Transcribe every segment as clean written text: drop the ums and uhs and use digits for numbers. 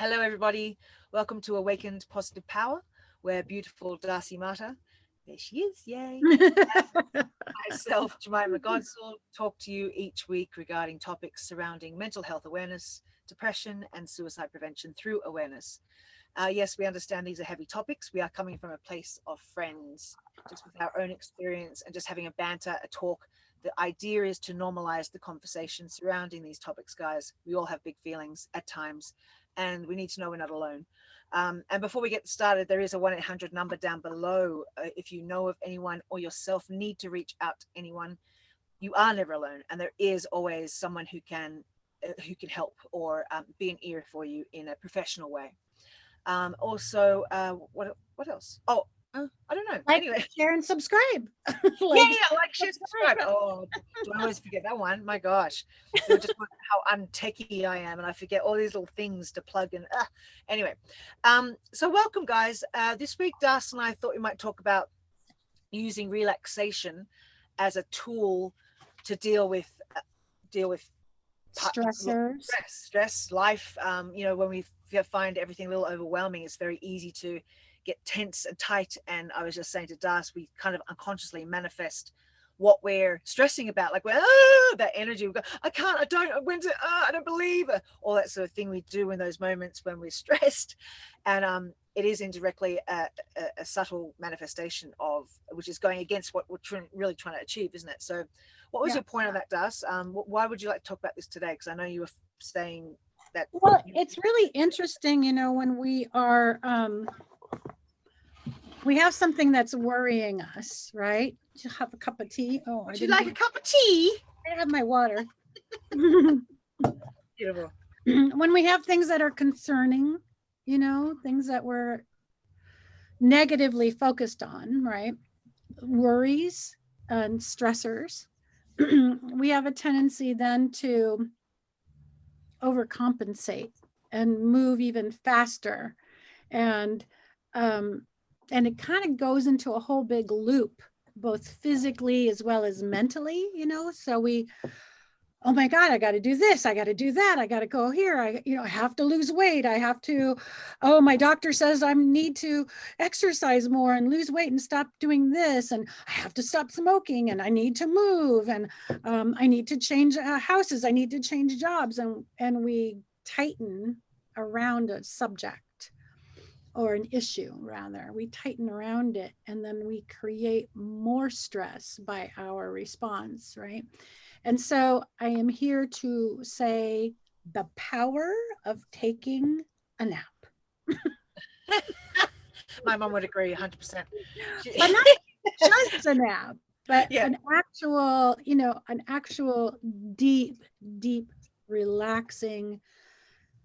Hello, everybody. Welcome to Awakened Positive Power, where beautiful Darcy Mata, there she is, yay, myself, Jemima Godsall, talk to you each week regarding topics surrounding mental health awareness, depression, and suicide prevention through awareness. Yes, we understand these are heavy topics. We are coming from a place of friends, just with our own experience and just having a banter, a talk. The idea is to normalize the conversation surrounding these topics, guys. We all have big feelings at times, and we need to know we're not alone. And before we get started, there is a 1-800 number down below. If you know of anyone or yourself need to reach out to anyone, you are never alone, and there is always someone who can help or be an ear for you in a professional way. Also, what else? Oh, I don't know. Like, Anyway, share, and subscribe. yeah, like, share, subscribe. Oh, do I always forget that one? My gosh, you're just wondering how untechy I am, and I forget all these little things to plug in. Anyway, so welcome, guys. This week, Das and I thought we might talk about using relaxation as a tool to deal with Stressors. stress, life. When we find everything a little overwhelming, it's very easy to get tense and tight. And I was just saying to Das, we kind of unconsciously manifest what we're stressing about, like that energy. We go, I can't, I don't, when's it? I don't believe it. All that sort of thing we do in those moments when we're stressed. And it is indirectly a subtle manifestation of, which is going against what we're really trying to achieve, isn't it? So what was your point on that, Das? Why would you like to talk about this today? Because I know you were saying that. Well, it's really interesting, when we are, we have something that's worrying us, right? Do you have a cup of tea? Oh, Would you like a cup of tea? I have my water. Beautiful. When we have things that are concerning, things that we're negatively focused on, right? Worries and stressors, we have a tendency then to overcompensate and move even faster. And it kind of goes into a whole big loop, both physically as well as mentally, so we, oh my God, I got to do this. I got to do that. I got to go here. I have to lose weight. I have to, oh, my doctor says I need to exercise more and lose weight and stop doing this. And I have to stop smoking and I need to move. And I need to change houses. I need to change jobs. And we tighten around a subject or an issue, rather. We tighten around it, and then we create more stress by our response, right? And so I am here to say the power of taking a nap. My mom would agree 100%. But not just a nap, but an actual deep, deep, relaxing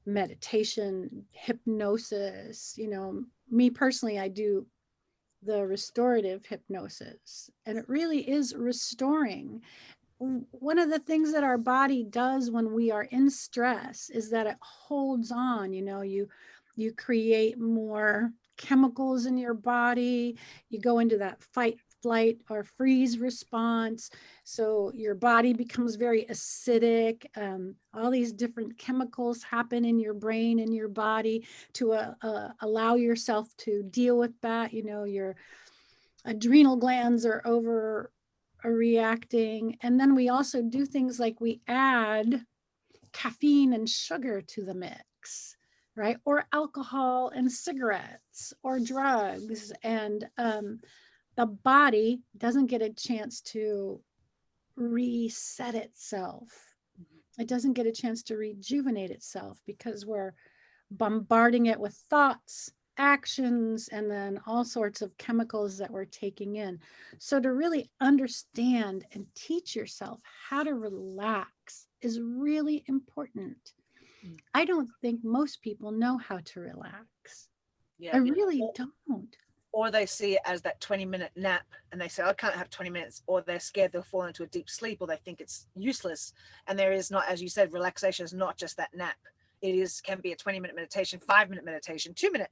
meditation, hypnosis. Me personally, I do the restorative hypnosis, and it really is restoring. One of the things that our body does when we are in stress is that it holds on. You create more chemicals in your body. You go into that fight, flight, or freeze response. So your body becomes very acidic. All these different chemicals happen in your brain and your body to allow yourself to deal with that. Your adrenal glands are reacting. And then we also do things like we add caffeine and sugar to the mix, right? Or alcohol and cigarettes or drugs. And the body doesn't get a chance to reset itself. It doesn't get a chance to rejuvenate itself because we're bombarding it with thoughts, actions, and then all sorts of chemicals that we're taking in. So to really understand and teach yourself how to relax is really important. I don't think most people know how to relax. I really don't. Or they see it as that 20-minute nap and they say, I can't have 20 minutes, or they're scared they'll fall into a deep sleep, or they think it's useless. And there is not, as you said, relaxation is not just that nap. It can be a 20-minute meditation, 5-minute meditation, 2-minute,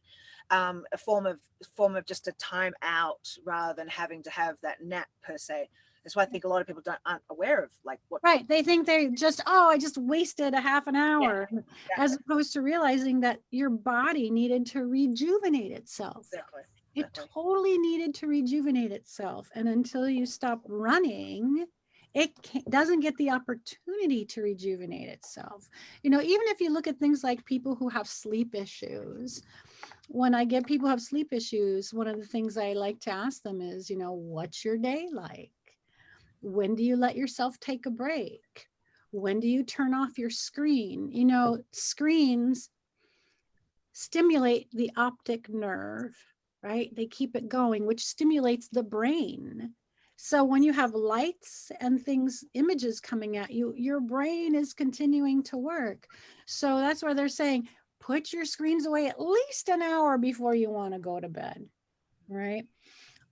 a form of just a time out rather than having to have that nap per se. That's why I think a lot of people aren't aware of like what. Right. They think they just, oh, I just wasted a half an Yeah, hour, as exactly, opposed to realizing that your body needed to rejuvenate itself. exactly, It exactly. totally needed to rejuvenate itself. And until you stop running, it doesn't get the opportunity to rejuvenate itself. You know, even if you look at things like people who have sleep issues, when I get people who have sleep issues, one of the things I like to ask them is, you know, what's your day like? When do you let yourself take a break? When do you turn off your screen? You know, screens stimulate the optic nerve, right? They keep it going, which stimulates the brain. So when you have lights and things, images coming at you, your brain is continuing to work. So that's why they're saying, put your screens away at least an hour before you want to go to bed, right?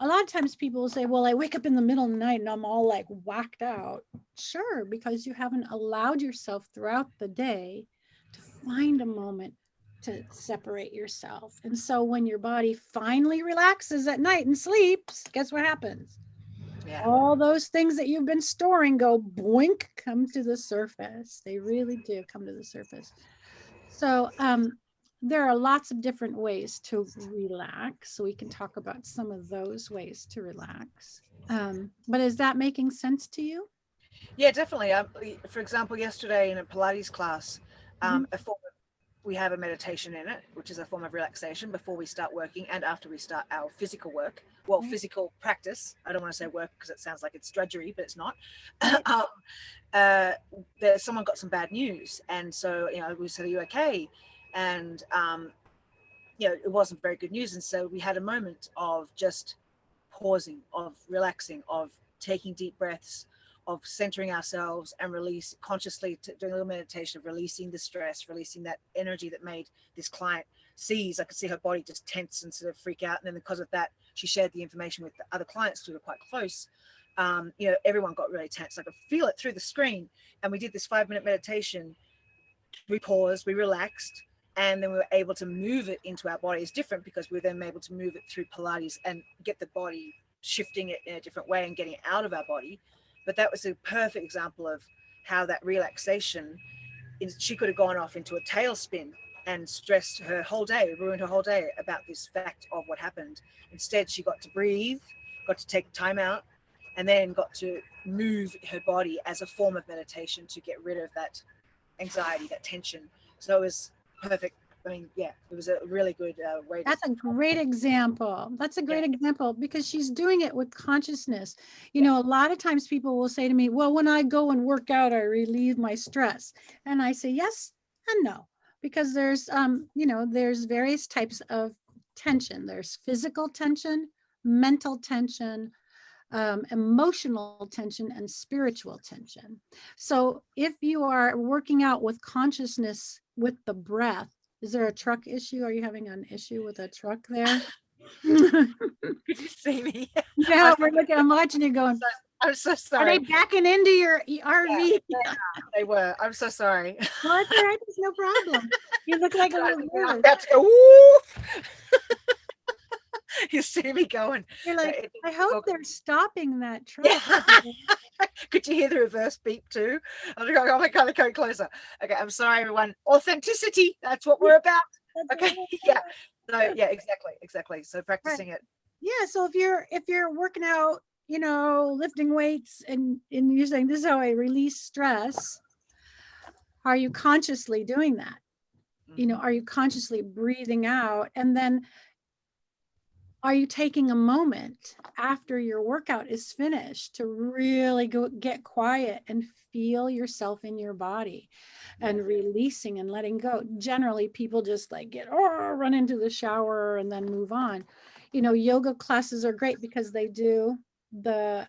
A lot of times people will say, well, I wake up in the middle of the night and I'm all like whacked out. Sure, because you haven't allowed yourself throughout the day to find a moment to separate yourself. And so when your body finally relaxes at night and sleeps, guess what happens? Yeah. All those things that you've been storing go boink, come to the surface. They really do come to the surface. So there are lots of different ways to relax. So we can talk about some of those ways to relax. But is that making sense to you? Yeah, definitely. For example, yesterday in a Pilates class, Mhm. a form of, we have a meditation in it, which is a form of relaxation before we start working and after we start our physical work. Well, Right. physical practice. I don't want to say work because it sounds like it's drudgery, but it's not. Right. um, someone got some bad news, and so we said, "Are you okay?" And it wasn't very good news, and so we had a moment of just pausing, of relaxing, of taking deep breaths, of centering ourselves and release consciously, doing a little meditation of releasing the stress, releasing that energy that made this client seize. I could see her body just tense and sort of freak out. And then because of that, she shared the information with the other clients who were quite close. Everyone got really tense. I could feel it through the screen. And we did this 5-minute meditation. We paused, we relaxed, and then we were able to move it into our body. It's different because we were then able to move it through Pilates and get the body shifting it in a different way and getting it out of our body. But that was a perfect example of how that relaxation, she could have gone off into a tailspin and stressed her whole day, ruined her whole day about this fact of what happened. Instead, she got to breathe, got to take time out, and then got to move her body as a form of meditation to get rid of that anxiety, that tension. So it was perfect. I mean, yeah, it was a really good way to. That's a great example. That's a Yeah, great example because she's doing it with consciousness. You yeah, know, a lot of times people will say to me, well, when I go and work out, I relieve my stress. And I say, yes and no, because there's, there's various types of tension. There's physical tension, mental tension, emotional tension, and spiritual tension. So if you are working out with consciousness with the breath, is there a truck issue? Are you having an issue with a truck there? could you see me? Yeah, I'm, we're looking, I'm watching you going, so, I'm so are they sorry. backing into your Yeah, RV? they were. I'm so sorry. No, it's all right. There's no problem. You look like a little I'm girl. about to go. Woo! You see me going. You're like, I hope they're stopping that Yeah. truck. Could you hear the reverse beep too? I'm going, oh my God, they're coming closer. Okay, I'm sorry, everyone. Authenticity. That's what we're about. That's Okay. what Yeah. So yeah, exactly. So right. practicing it. Yeah, so if you're working out, lifting weights, and you're saying this is how I release stress, are you consciously doing that? Are you consciously breathing out, and then are you taking a moment after your workout is finished to really go get quiet and feel yourself in your body and releasing and letting go? Generally, people just like run into the shower and then move on. Yoga classes are great because they do the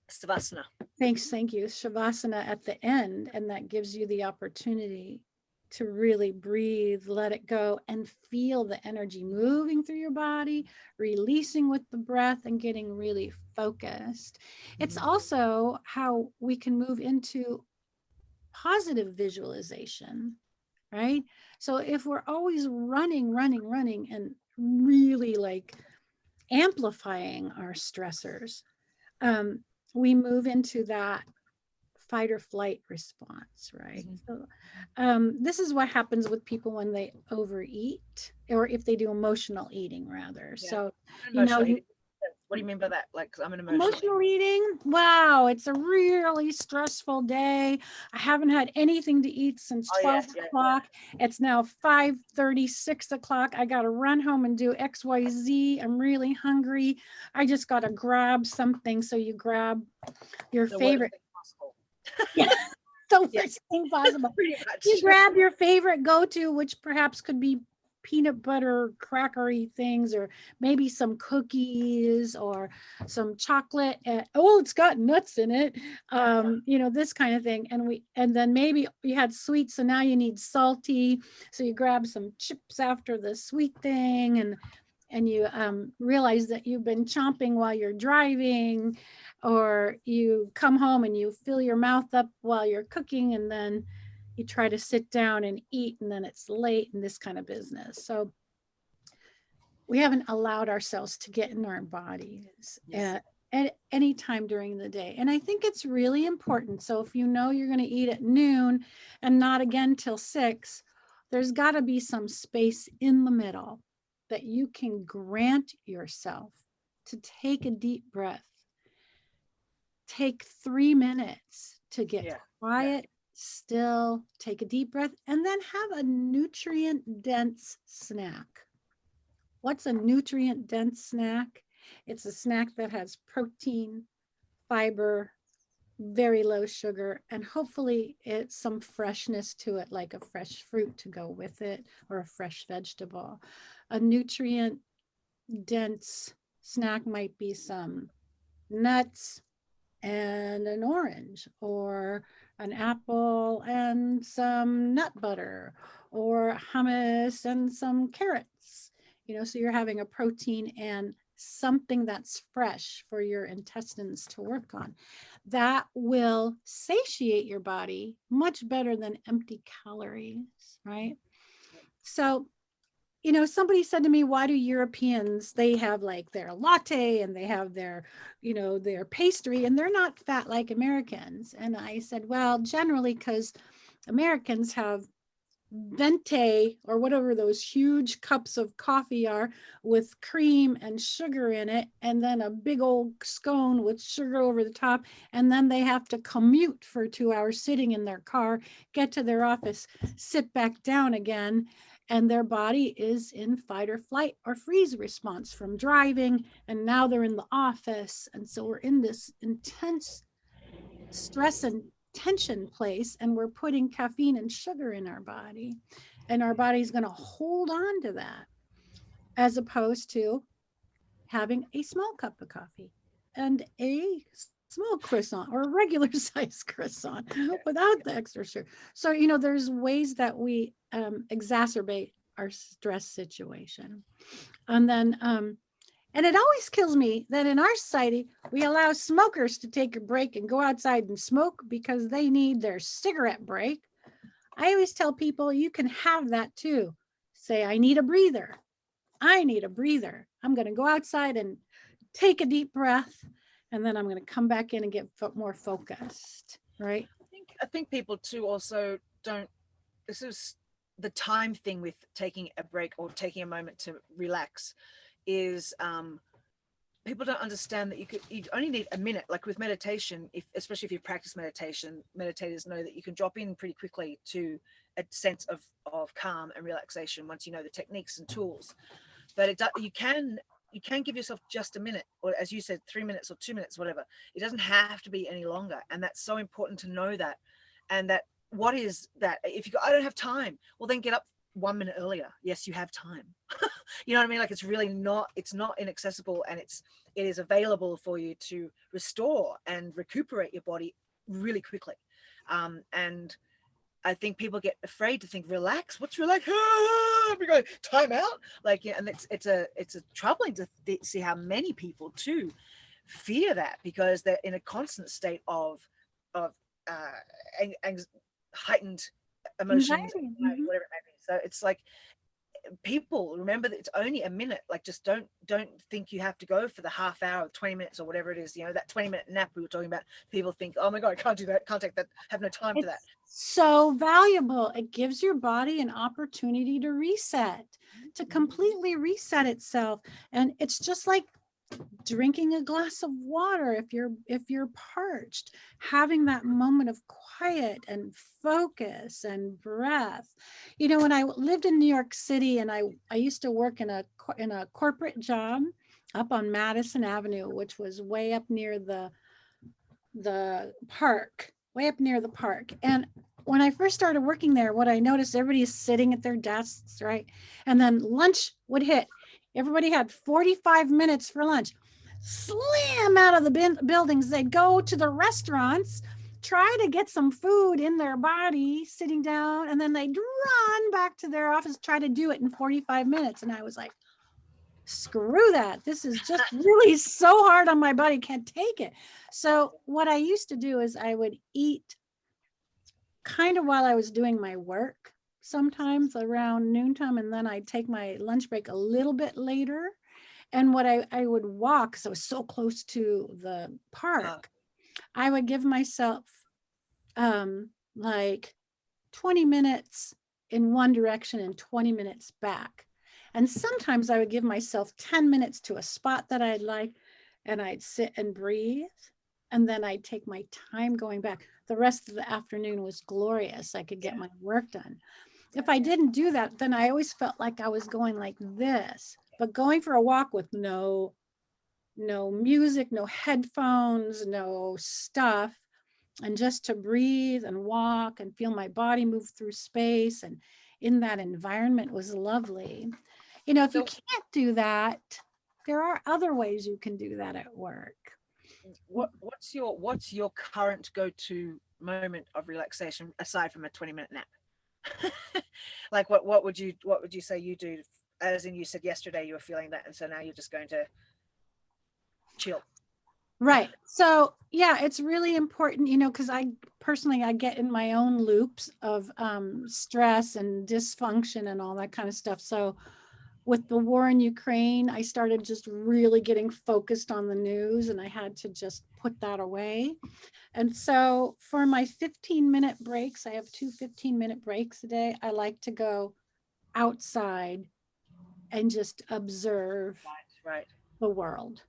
Savasana. thank you, Shavasana at the end, and that gives you the opportunity to really breathe, let it go, and feel the energy moving through your body, releasing with the breath, and getting really focused. It's also how we can move into positive visualization, right? So if we're always running, and really like amplifying our stressors, we move into that fight or flight response, right? Mhm. So, this is what happens with people when they overeat, or if they do emotional eating, rather. Yeah. So, you know, Emotional you eating. What do you mean by that? Like, 'cause I'm an emotional eater. emotional eating. Wow, it's a really stressful day. I haven't had anything to eat since Oh 12 yes, yeah, yeah. o'clock. It's now 5:30, 6 o'clock. I got to run home and do XYZ. I'm really hungry. I just got to grab something. So you grab your The worst favorite. thing possible. Yeah, the Yeah, worst thing possible. pretty You much. grab your favorite go-to, which perhaps could be peanut butter crackery things, or maybe some cookies or some chocolate. Oh, it's got nuts in it. You know, this kind of thing. And then maybe you had sweet, so now you need salty. So you grab some chips after the sweet thing, and you realize that you've been chomping while you're driving, or you come home and you fill your mouth up while you're cooking, and then you try to sit down and eat, and then it's late, and this kind of business. So we haven't allowed ourselves to get in our bodies Yes. at any time during the day. And I think it's really important. So if you know you're going to eat at noon and not again till 6, there's got to be some space in the middle that you can grant yourself to take a deep breath. Take 3 minutes to get Yeah. Yeah. quiet, still, take a deep breath, and then have a nutrient dense snack. What's a nutrient dense snack? It's a snack that has protein, fiber, very low sugar, and hopefully it's some freshness to it, like a fresh fruit to go with it, or a fresh vegetable. A nutrient dense snack might be some nuts and an orange, or an apple and some nut butter, or hummus and some carrots. You know, so you're having a protein and something that's fresh for your intestines to work on. That will satiate your body much better than empty calories, right? So, you know, somebody said to me, why do Europeans, they have like their latte and they have their, you know, their pastry, and they're not fat like Americans? And I said, well, generally because Americans have venti, or whatever those huge cups of coffee are, with cream and sugar in it, and then a big old scone with sugar over the top, and then they have to commute for 2 hours sitting in their car, get to their office, sit back down again, and their body is in fight or flight or freeze response from driving, and now they're in the office, and so we're in this intense stress and tension place, and we're putting caffeine and sugar in our body, and our body's going to hold on to that, as opposed to having a small cup of coffee and a small croissant, or a regular size croissant, Yeah. without the extra sugar. So, you know, there's ways that we exacerbate our stress situation. And then and it always kills me that in our society, we allow smokers to take a break and go outside and smoke because they need their cigarette break. I always tell people you can have that too. Say, I need a breather. I need a breather. I'm going to go outside and take a deep breath, and then I'm going to come back in and get more focused, right? I think people too also don't. This is the time thing with taking a break or taking a moment to relax. Is people don't understand that you only need a minute. Like with meditation, if especially if you practice meditation, meditators know that you can drop in pretty quickly to a sense of calm and relaxation once you know the techniques and tools. But you can give yourself just a minute, or as you said, 3 minutes or 2 minutes, whatever. It doesn't have to be any longer, and that's so important to know that. And that, what is that? If you go, I don't have time, well then get up 1 minute earlier. Yes, you have time. You know what I mean? Like, it's not inaccessible, and it is available for you to restore and recuperate your body really quickly. And I think people get afraid to think relax. What's relax? We go time out. Like, yeah, and it's a troubling to see how many people too fear that, because they're in a constant state of uh, heightened emotions, Anxiety. Mhm. whatever it may be. So it's like people remember that it's only a minute. Like, just don't think you have to go for the half hour, 20 minutes or whatever it is. That 20-minute nap we were talking about. People think, oh my God, I can't do that, can't take that, have no time for that. It's so valuable. It gives your body an opportunity to reset, to completely reset itself. And it's just like drinking a glass of water if you're parched, having that moment of quiet and focus and breath. When I lived in New York City, and I used to work in a corporate job up on Madison Avenue, which was way up near the park, way up near the park. And when I first started working there, what I noticed, everybody's sitting at their desks, right? And then lunch would hit. Everybody had 45 minutes for lunch. Slam out of the buildings. They'd go to the restaurants, try to get some food in their body, sitting down, and then they'd run back to their office, try to do it in 45 minutes. And I was like, screw that. This is just really so hard on my body. Can't take it. So what I used to do is I would eat kind of while I was doing my work, sometimes around noontime, and then I'd take my lunch break a little bit later. And what I would walk, because I was so close to the park, I would give myself like 20 minutes in one direction and 20 minutes back. And sometimes I would give myself 10 minutes to a spot that I'd like, and I'd sit and breathe. And then I'd take my time going back. The rest of the afternoon was glorious. I could get my work done. If I didn't do that, then I always felt like I was going like this. But going for a walk with no music, no headphones, no stuff, and just to breathe and walk and feel my body move through space and in that environment was lovely. If you can't do that, there are other ways you can do that at work. What's your current go-to moment of relaxation aside from a 20-minute nap? Like, what would you say you do? As in, you said yesterday you were feeling that, and so now you're just going to chill. Right. So yeah, it's really important, because I get in my own loops of stress and dysfunction and all that kind of stuff. So with the war in Ukraine, I started just really getting focused on the news, and I had to just put that away. And so for my 15-minute breaks, I have 2 15-minute breaks a day. I like to go outside and just observe the world.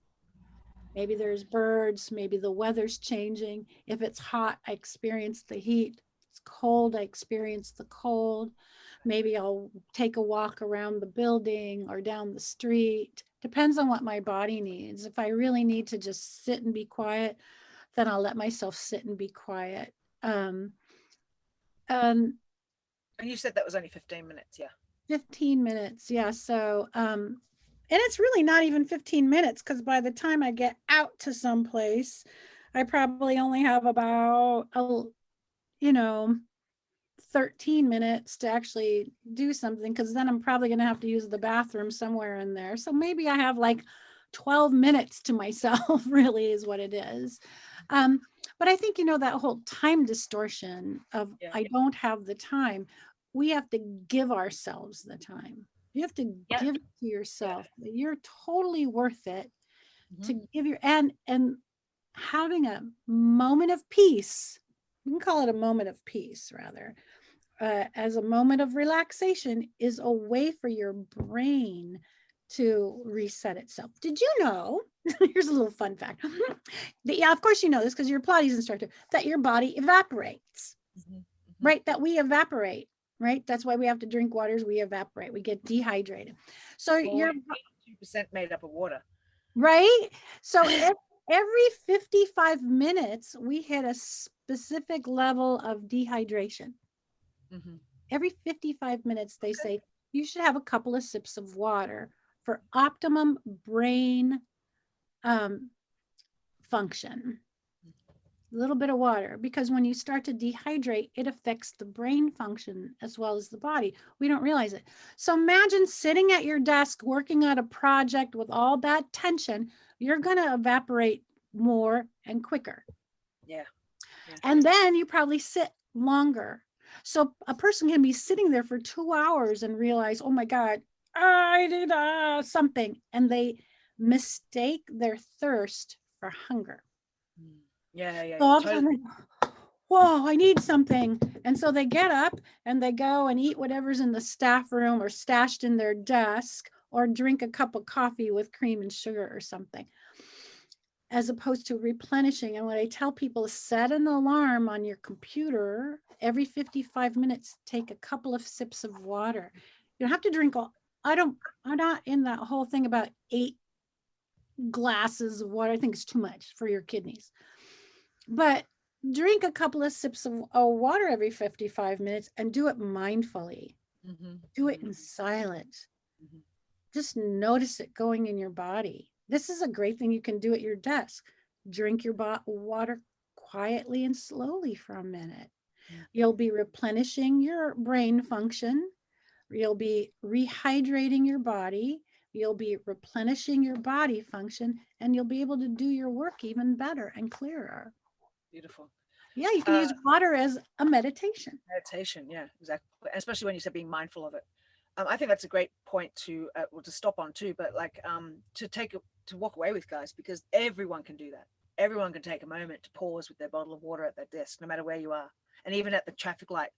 Maybe there's birds, maybe the weather's changing. If it's hot, I experience the heat. If it's cold, I experience the cold. Maybe I'll take a walk around the building or down the street. Depends on what my body needs. If I really need to just sit and be quiet, then I'll let myself sit and be quiet. And you said that was only 15 minutes, yeah? 15 minutes, yeah. So, and it's really not even 15 minutes, because by the time I get out to someplace, I probably only have about, 13 minutes to actually do something, because then I'm probably going to have to use the bathroom somewhere in there. So maybe I have like 12 minutes to myself, really is what it is. But I think, that whole time distortion of I don't have the time, we have to give ourselves the time. You have to give it to yourself. You're totally worth it to give your, and having a moment of peace. You can call it a moment of peace rather, as a moment of relaxation, is a way for your brain to reset itself. Did you know, here's a little fun fact, that, yeah, of course you know this because you're a Pilates instructor, that your body evaporates, right? That we evaporate, right? That's why we have to drink waters. We evaporate, we get dehydrated. So you're 2% made up of water. Right? So every 55 minutes, we hit a specific level of dehydration. Every 55 minutes, they say you should have a couple of sips of water for optimum brain function. A little bit of water, because when you start to dehydrate, it affects the brain function as well as the body. We don't realize it. So imagine sitting at your desk working on a project with all that tension. You're going to evaporate more and quicker. Yeah. And then you probably sit longer. So a person can be sitting there for 2 hours and realize, oh my God, I did something. And they mistake their thirst for hunger. Yeah, yeah, So yeah, all of a totally. sudden, whoa, I need something. And so they get up and they go and eat whatever's in the staff room or stashed in their desk, or drink a cup of coffee with cream and sugar or something, as opposed to replenishing. And what I tell people is set an alarm on your computer every 55 minutes, take a couple of sips of water. You don't have to drink all, I'm not in that whole thing about 8 glasses of water. I think it's too much for your kidneys. But drink a couple of sips of water every 55 minutes and do it mindfully. Do it in silence. Just notice it going in your body. This is a great thing you can do at your desk. Drink your water quietly and slowly for a minute. You'll be replenishing your brain function. You'll be rehydrating your body. You'll be replenishing your body function, and you'll be able to do your work even better and clearer. Beautiful. Yeah, you can use water as a meditation. Meditation, yeah, exactly. Especially when you said being mindful of it. I think that's a great point to well, to stop on too, but like to walk away with, guys, because everyone can do that. Everyone can take a moment to pause with their bottle of water at their desk, no matter where you are, and even at the traffic light,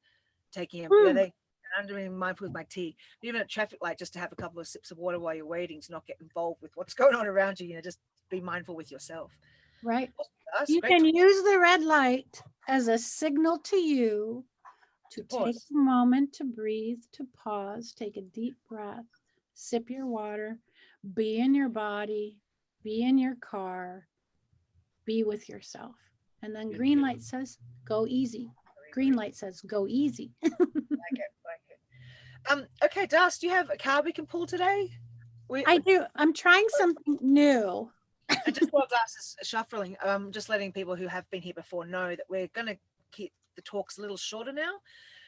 taking a I'm doing mindful with my tea. Even at traffic light, just to have a couple of sips of water while you're waiting, to not get involved with what's going on around you. You know, just be mindful with yourself. Right. That's You great. can use the red light as a signal to you to take a moment to breathe, to pause, take a deep breath, sip your water, be in your body, be in your car, be with yourself. And then green light says, go easy. Green light says, go easy. Like it, like it. Okay, Darcy, do you have a card we can pull today? I do. I'm trying something new. And just while Darcy is shuffling, just letting people who have been here before know that we're going to keep the talks a little shorter now,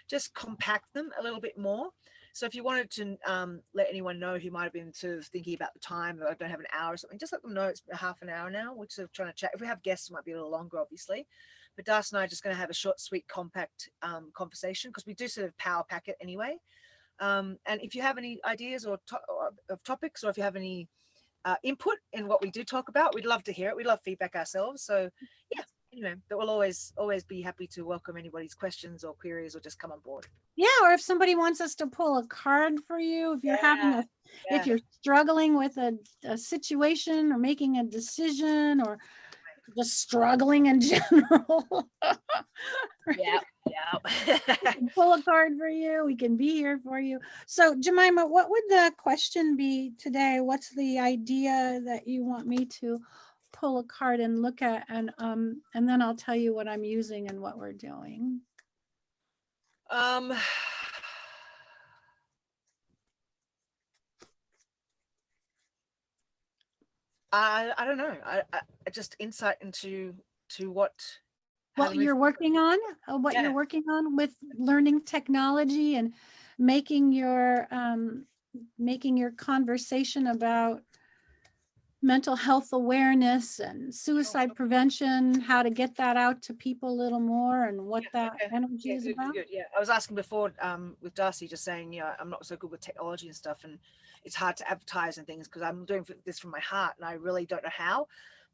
just compact them a little bit more. So if you wanted to let anyone know who might have been sort of thinking about the time that I don't have an hour or something, just let them know it's half an hour now. We're sort of trying to chat. If we have guests, it might be a little longer, obviously. But Darcy and I are just going to have a short, sweet, compact conversation, because we do sort of power pack it anyway. And if you have any ideas or of topics, or if you have any input in what we do talk about, we'd love to hear it. We love feedback ourselves. So yeah, anyway, that will always be happy to welcome anybody's questions or queries, or just come on board. Yeah, or if somebody wants us to pull a card for you, if you're if you're struggling with a situation or making a decision, or just struggling in general. Yeah. Pull a card for you. We can be here for you. So Jemima, what would the question be today? What's the idea that you want me to pull a card and look at, and then I'll tell you what I'm using and what we're doing. I don't know. I just insight into what you're working on, you're working on with learning technology and making your conversation about mental health awareness and suicide prevention, how to get that out to people a little more, and what that energy is about. Good. Yeah, I was asking before with Darcy, just saying, yeah, I'm not so good with technology and stuff, and it's hard to advertise and things, because I'm doing this from my heart and I really don't know how.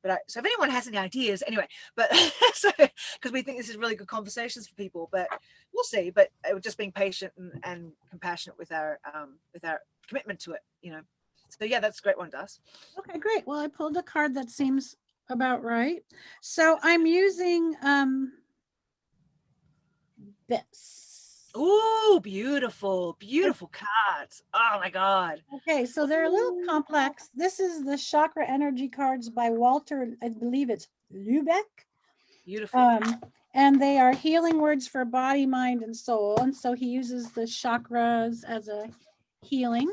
But so if anyone has any ideas, anyway, but so because we think this is really good conversations for people, but we'll see. But just being patient and compassionate with our commitment to it, you know. So yeah, that's a great one, Darcy. Okay, great. Well, I pulled a card that seems about right. So I'm using this. Oh, beautiful cards. Oh my God. Okay, so they're a little complex. This is the Chakra Energy cards by Walter, I believe it's Lubeck. Beautiful. And they are healing words for body, mind, and soul. And so he uses the chakras as a healing.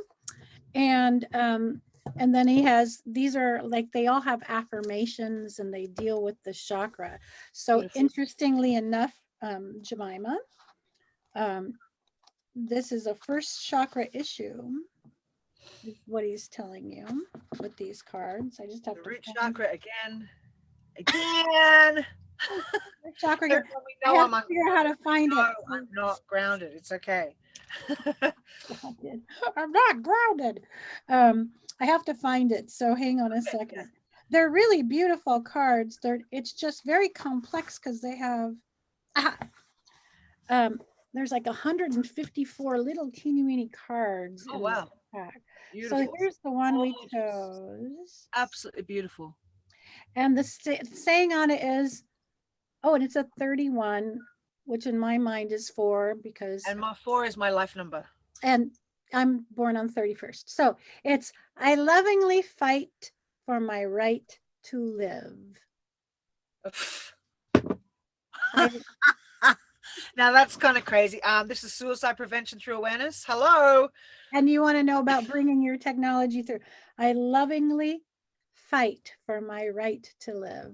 And then he has, these are like, they all have affirmations and they deal with the chakra. So beautiful. Interestingly enough, Jemima, this is a first chakra issue, is what he's telling you with these cards. I just have the root chakra again. chakra Everyone here. we I know have I'm to figure out how to find no, it. I'm not grounded. It's okay. I'm not grounded. I have to find it. So hang on a second. Yeah. They're really beautiful cards. It's just very complex because they have ah, there's like 154 little teeny weeny cards Oh in the wow, pack. So beautiful. here's the one we Gorgeous. chose. Absolutely beautiful. And the saying on it is, oh, and it's a 31, which in my mind is 4 because, And my 4 is my life number. and I'm born on 31st. So it's, I lovingly fight for my right to live. I, Now that's kind of crazy. This is suicide prevention through awareness. Hello. and you want to know about bringing your technology through. I lovingly fight for my right to live.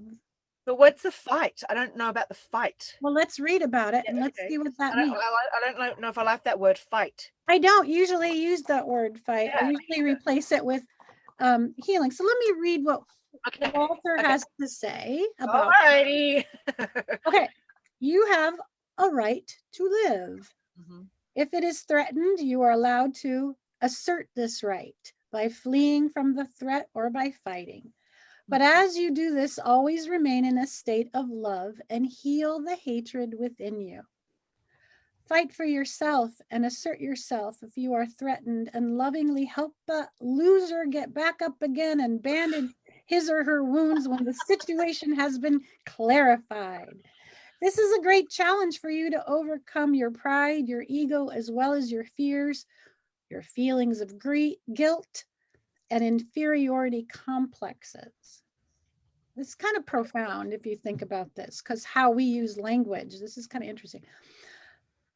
But what's the fight? I don't know about the fight. Well, let's read about it and let's Okay. see what that I don't, means. I don't know if I like that word fight. I don't usually use that word fight. I Yeah. usually replace it with healing. So let me read what Okay. Walter Okay. has to say about. Alrighty. Okay, you have a right to live. Mhm. If it is threatened, you are allowed to assert this right by fleeing from the threat or by fighting. But as you do this, always remain in a state of love and heal the hatred within you. Fight for yourself and assert yourself if you are threatened, and lovingly help the loser get back up again and bandage his or her wounds when the situation has been clarified. This is a great challenge for you to overcome your pride, your ego, as well as your fears, your feelings of guilt, and inferiority complexes. It's kind of profound if you think about this, because how we use language, this is kind of interesting.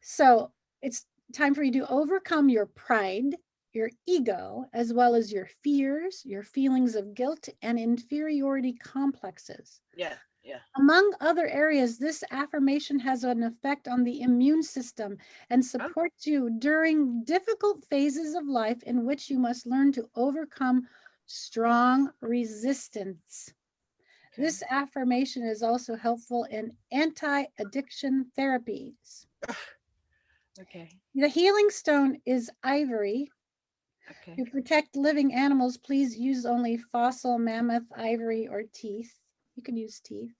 So it's time for you to overcome your pride, your ego, as well as your fears, your feelings of guilt, and inferiority complexes. Yeah. Yeah. Among other areas, this affirmation has an effect on the immune system and supports you during difficult phases of life in which you must learn to overcome strong resistance. Okay. This affirmation is also helpful in anti-addiction therapies. Okay. The healing stone is ivory. Okay. To protect living animals, please use only fossil mammoth ivory or teeth. You can use teeth.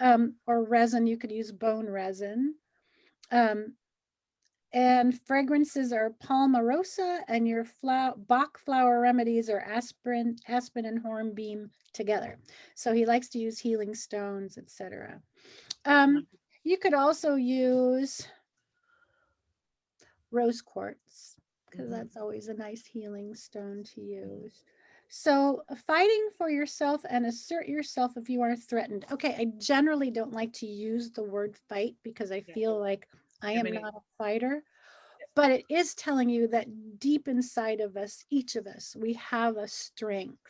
Or resin, you could use bone resin. And fragrances are palmarosa, and your Bach flower remedies are aspen and hornbeam together. So he likes to use healing stones, etc. You could also use rose quartz, because that's always a nice healing stone to use. So fighting for yourself and assert yourself if you are threatened. Okay, I generally don't like to use the word fight because I feel like I am not a fighter, but it is telling you that deep inside of us, each of us, we have a strength.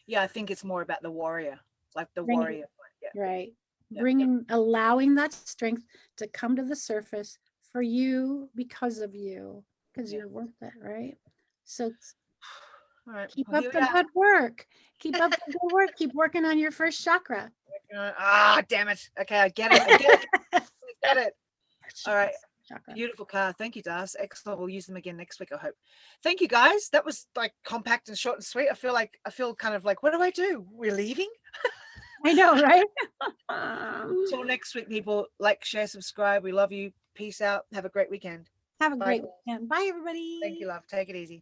Yeah, I think it's more about the warrior, like the warrior. Yeah. Right. Yeah. Allowing that strength to come to the surface for you, because of you, because you're worth it, right? So All right. keep Well, up the good work. Keep up the good work. Keep working on your first chakra. Damn it. Okay, I get it. I get it. I get it. All right. Chakra. Beautiful card. Thank you, Das. Excellent. We'll use them again next week, I hope. Thank you, guys. That was like compact and short and sweet. I feel kind of like, what do I do? We're leaving? I know, right? Until next week, people. Like, share, subscribe. We love you. Peace out. Have a great weekend. Have a great weekend. Bye, everybody. Thank you, love. Take it easy.